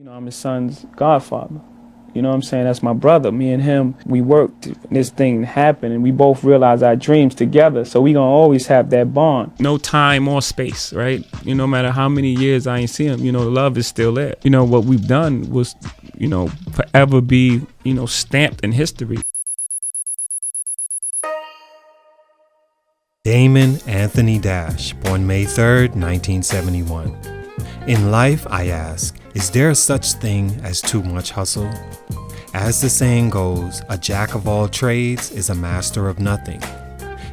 I'm his son's godfather. You know what I'm saying? That's my brother. Me and him, we worked this thing happen, and we both realized our dreams together. So we gonna always have that bond. No time or space, right? No matter how many years I ain't see him, the love is still there. What we've done was, forever be, stamped in history. Damon Anthony Dash, born May 3rd, 1971. In life, I ask, is there such thing as too much hustle? As the saying goes, a jack of all trades is a master of nothing.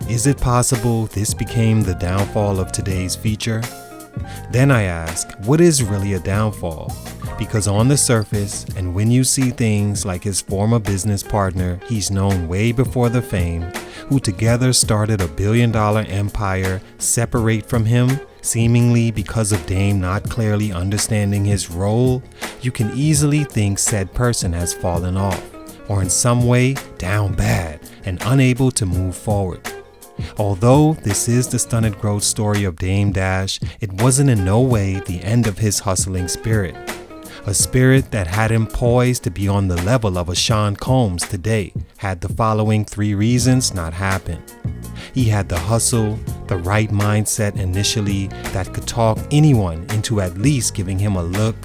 Is it possible this became the downfall of today's feature? Then I ask, what is really a downfall? Because on the surface, and when you see things like his former business partner he's known way before the fame, who together started a billion-dollar empire, separate from him, seemingly because of Dame not clearly understanding his role, you can easily think said person has fallen off, or in some way down bad and unable to move forward. Although this is the stunted growth story of Dame Dash, it wasn't in no way the end of his hustling spirit. A spirit that had him poised to be on the level of a Sean Combs today had the following 3 reasons not happen. He had the hustle, the right mindset initially that could talk anyone into at least giving him a look,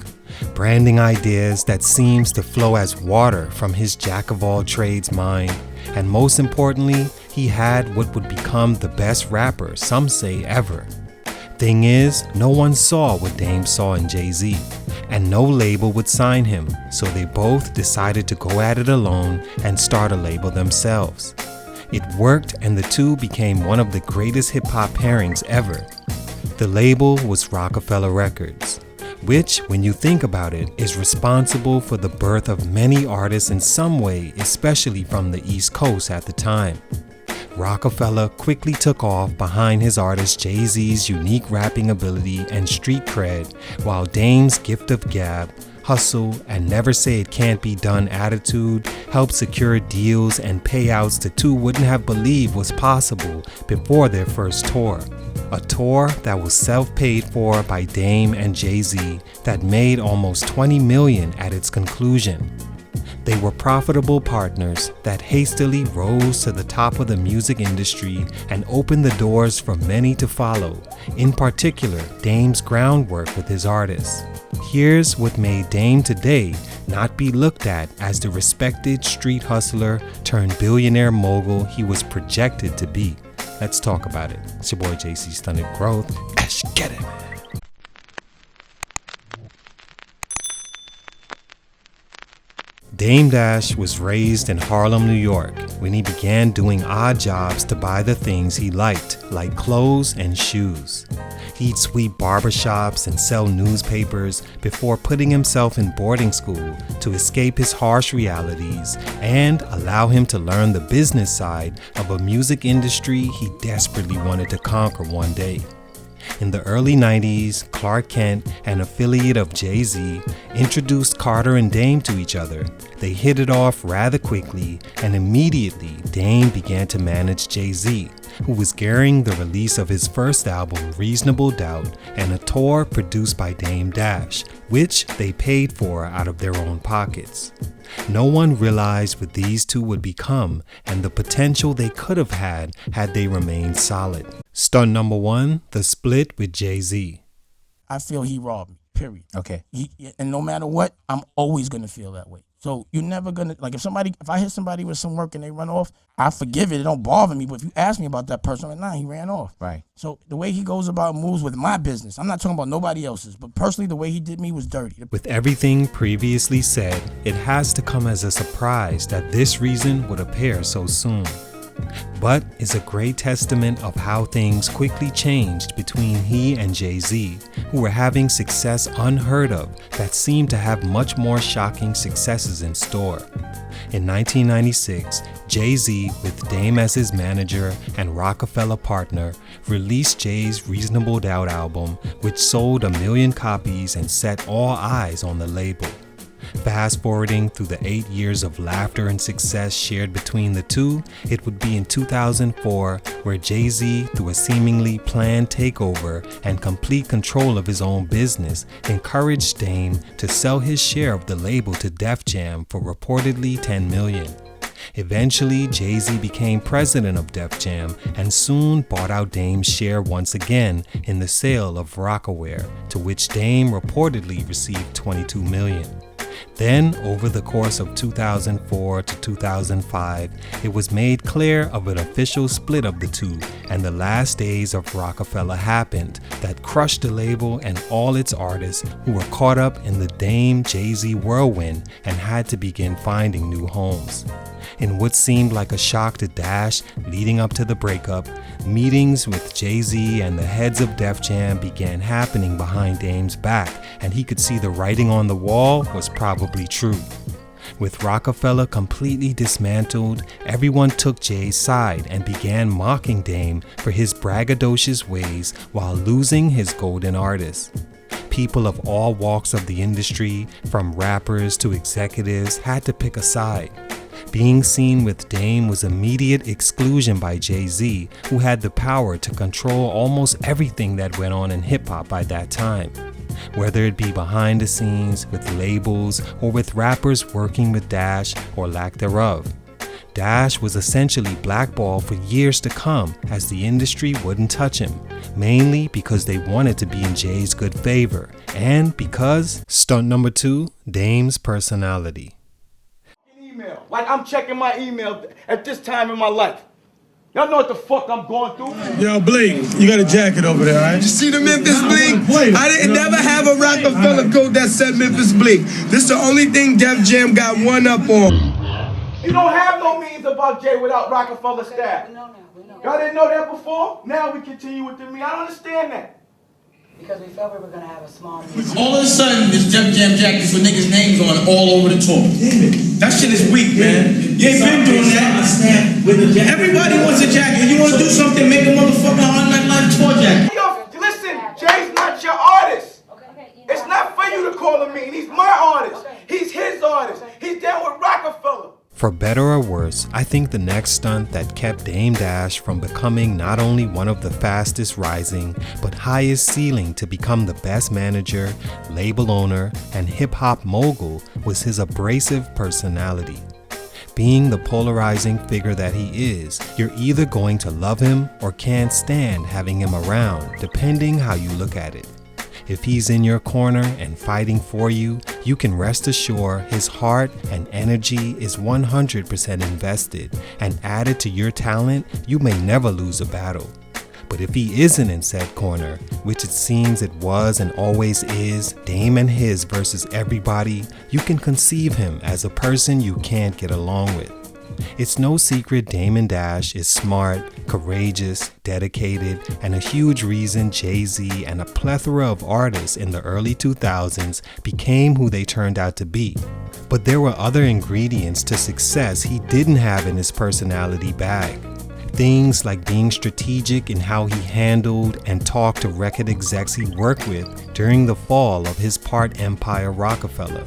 branding ideas that seems to flow as water from his jack-of-all-trades mind, and most importantly, he had what would become the best rapper, some say ever. Thing is, no one saw what Dame saw in Jayz, and no label would sign him, so they both decided to go at it alone and start a label themselves. It worked, and the two became one of the greatest hip-hop pairings ever. The label was Roc-A-Fella Records, which, when you think about it, is responsible for the birth of many artists in some way, especially from the East Coast at the time. Roc-A-Fella quickly took off behind his artist Jay-Z's unique rapping ability and street cred, while Dame's gift of gab, hustle, and never say it can't be done attitude helped secure deals and payouts the two wouldn't have believed was possible before their first tour. A tour that was self-paid for by Dame and Jay-Z that made almost $20 million at its conclusion. They were profitable partners that hastily rose to the top of the music industry and opened the doors for many to follow, in particular Dame's groundwork with his artists. Here's what made Dame today not be looked at as the respected street hustler turned billionaire mogul he was projected to be. Let's talk about it. It's your boy JC Stunted Growth. Let's get it. Dame Dash was raised in Harlem, New York, when he began doing odd jobs to buy the things he liked, like clothes and shoes. He'd sweep barbershops and sell newspapers before putting himself in boarding school to escape his harsh realities and allow him to learn the business side of a music industry he desperately wanted to conquer one day. In the early 90s, Clark Kent, an affiliate of Jay-Z, introduced Carter and Dame to each other. They hit it off rather quickly, and immediately Dame began to manage Jay-Z, who was gearing the release of his first album, Reasonable Doubt, and a tour produced by Dame Dash, which they paid for out of their own pockets. No one realized what these two would become and the potential they could have had they remained solid. Stunt number 1, the split with Jay-Z. I feel he robbed me, period. Okay. And no matter what, I'm always going to feel that way. So you're never going to, like if I hit somebody with some work and they run off, I forgive it. It don't bother me. But if you ask me about that person, I'm like, nah, he ran off. Right. So the way he goes about moves with my business, I'm not talking about nobody else's, but personally the way he did me was dirty. With everything previously said, it has to come as a surprise that this reason would appear so soon. But it's a great testament of how things quickly changed between he and Jay-Z, who were having success unheard of that seemed to have much more shocking successes in store. In 1996, Jay-Z, with Dame as his manager and Roc-A-Fella partner, released Jay's Reasonable Doubt album, which sold 1 million copies and set all eyes on the label. Fast forwarding through the 8 years of laughter and success shared between the two, it would be in 2004 where Jay-Z, through a seemingly planned takeover and complete control of his own business, encouraged Dame to sell his share of the label to Def Jam for reportedly $10 million. Eventually, Jay-Z became president of Def Jam and soon bought out Dame's share once again in the sale of Roc-A-Fella, to which Dame reportedly received $22 million. Then, over the course of 2004 to 2005, it was made clear of an official split of the two, and the last days of Roc-A-Fella happened that crushed the label and all its artists who were caught up in the Dame Jay-Z whirlwind and had to begin finding new homes. In what seemed like a shock to Dash leading up to the breakup, meetings with Jay-Z and the heads of Def Jam began happening behind Dame's back, and he could see the writing on the wall was probably true. With Roc-A-Fella completely dismantled, everyone took Jay's side and began mocking Dame for his braggadocious ways while losing his golden artists. People of all walks of the industry, from rappers to executives, had to pick a side. Being seen with Dame was immediate exclusion by Jay-Z, who had the power to control almost everything that went on in hip-hop by that time. Whether it be behind the scenes, with labels, or with rappers working with Dash, or lack thereof. Dash was essentially blackballed for years to come, as the industry wouldn't touch him, mainly because they wanted to be in Jay's good favor, and because, stunt number 2, Dame's personality. Email. Like I'm checking my email at this time in my life. Y'all know what the fuck I'm going through? Yo, Blake, you got a jacket over there, right? You see the Memphis Bleak? I didn't never have a Roc-A-Fella coat that said Memphis Bleak. This the only thing Def Jam got one up on. You don't have no means about Jay without Roc-A-Fella staff. We know now, we know. Y'all didn't know that before? Now we continue with the me. I don't understand that. Because we felt we were gonna have a small meeting. All of a sudden, there's Def Jam jackets with niggas' names on it all over the tour. That shit is weak, man. You ain't been doing that. Everybody wants a jacket. You want to do something, make a motherfucking $199 tour jacket. Yo, listen, Jay's not your artist. It's not for you to call him mean. He's my artist. He's his artist. He's down with Roc-A-Fella. For better or worse, I think the next stunt that kept Dame Dash from becoming not only one of the fastest rising, but highest ceiling to become the best manager, label owner, and hip-hop mogul was his abrasive personality. Being the polarizing figure that he is, you're either going to love him or can't stand having him around, depending how you look at it. If he's in your corner and fighting for you, you can rest assured his heart and energy is 100% invested, and added to your talent, you may never lose a battle. But if he isn't in said corner, which it seems it was and always is, Dame and his versus everybody, you can conceive him as a person you can't get along with. It's no secret Dame Dash is smart, courageous, dedicated, and a huge reason Jay-Z and a plethora of artists in the early 2000s became who they turned out to be. But there were other ingredients to success he didn't have in his personality bag. Things like being strategic in how he handled and talked to record execs he worked with during the fall of his part empire Roc-A-Fella.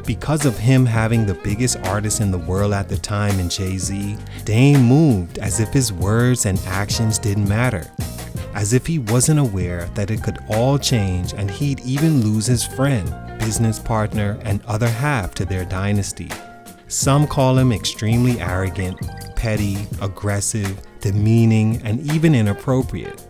Because of him having the biggest artist in the world at the time in Jay-Z, Dame moved as if his words and actions didn't matter. As if he wasn't aware that it could all change and he'd even lose his friend, business partner, and other half to their dynasty. Some call him extremely arrogant, petty, aggressive, demeaning, and even inappropriate.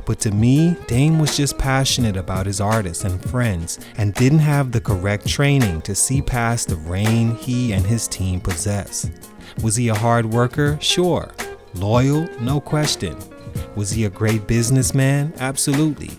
But to me, Dame was just passionate about his artists and friends and didn't have the correct training to see past the reign he and his team possess. Was he a hard worker? Sure. Loyal? No question. Was he a great businessman? Absolutely.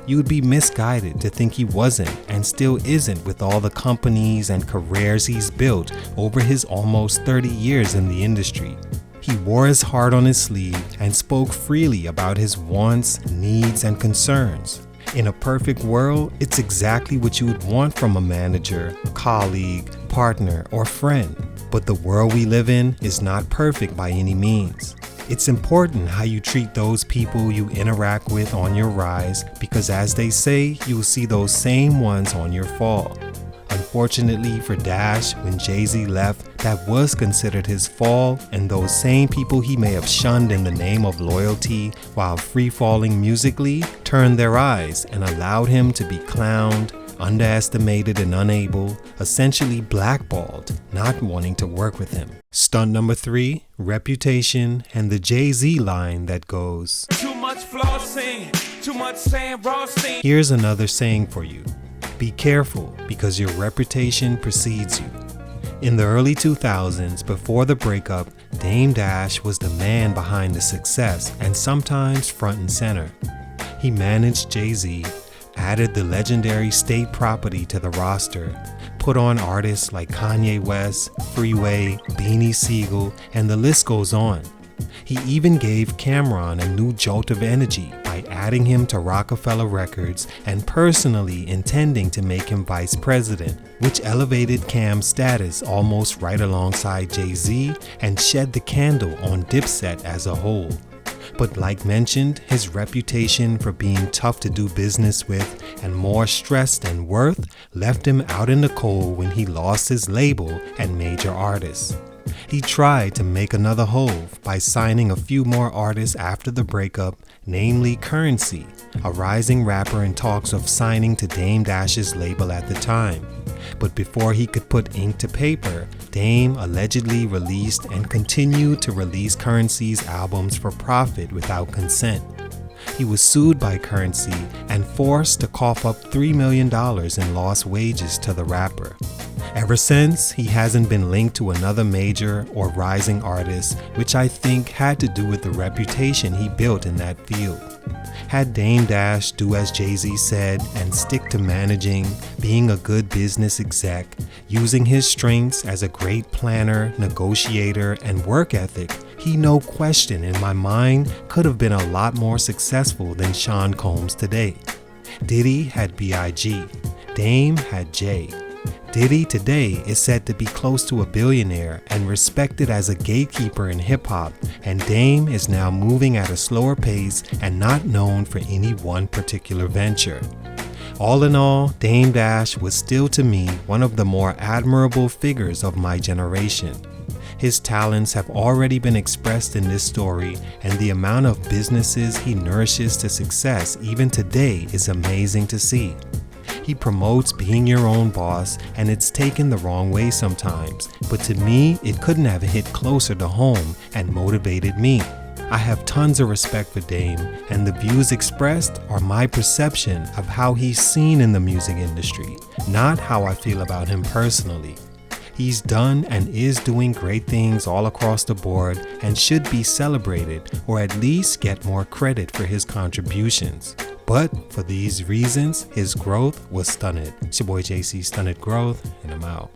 You would be misguided to think he wasn't and still isn't with all the companies and careers he's built over his almost 30 years in the industry. He wore his heart on his sleeve and spoke freely about his wants, needs, and concerns. In a perfect world, it's exactly what you would want from a manager, colleague, partner, or friend. But the world we live in is not perfect by any means. It's important how you treat those people you interact with on your rise, because as they say, you will see those same ones on your fall. Fortunately for Dash, when Jay-Z left, that was considered his fall, and those same people he may have shunned in the name of loyalty while free-falling musically turned their eyes and allowed him to be clowned, underestimated and unable, essentially blackballed, not wanting to work with him. Stunt number 3, reputation, and the Jay-Z line that goes, "Too much flossing, too much saying raw scene." Here's another saying for you. Be careful, because your reputation precedes you. In the early 2000s, before the breakup, Dame Dash was the man behind the success and sometimes front and center. He managed Jay-Z, added the legendary State Property to the roster, put on artists like Kanye West, Freeway, Beanie Siegel, and the list goes on. He even gave Cameron a new jolt of energy by adding him to Roc-A-Fella Records and personally intending to make him vice president, which elevated Cam's status almost right alongside Jay-Z and shed the candle on Dipset as a whole. But like mentioned, his reputation for being tough to do business with and more stress than worth left him out in the cold when he lost his label and major artists. He tried to make another hove by signing a few more artists after the breakup, namely Currency, a rising rapper in talks of signing to Dame Dash's label at the time. But before he could put ink to paper, Dame allegedly released and continued to release Currency's albums for profit without consent. He was sued by Currency and forced to cough up $3 million in lost wages to the rapper. Ever since, he hasn't been linked to another major or rising artist, which I think had to do with the reputation he built in that field. Had Dame Dash do as Jay-Z said and stick to managing, being a good business exec, using his strengths as a great planner, negotiator, and work ethic, he no question in my mind could have been a lot more successful than Sean Combs today. Diddy had B.I.G. Dame had Jay. Diddy today is said to be close to a billionaire and respected as a gatekeeper in hip-hop, and Dame is now moving at a slower pace and not known for any one particular venture. All in all, Dame Dash was still to me one of the more admirable figures of my generation. His talents have already been expressed in this story, and the amount of businesses he nourishes to success even today is amazing to see. He promotes being your own boss, and it's taken the wrong way sometimes, but to me, it couldn't have hit closer to home and motivated me. I have tons of respect for Dame, and the views expressed are my perception of how he's seen in the music industry, not how I feel about him personally. He's done and is doing great things all across the board and should be celebrated, or at least get more credit for his contributions. But for these reasons, his growth was stunted. It's your boy JC, Stunted Growth, and I'm out.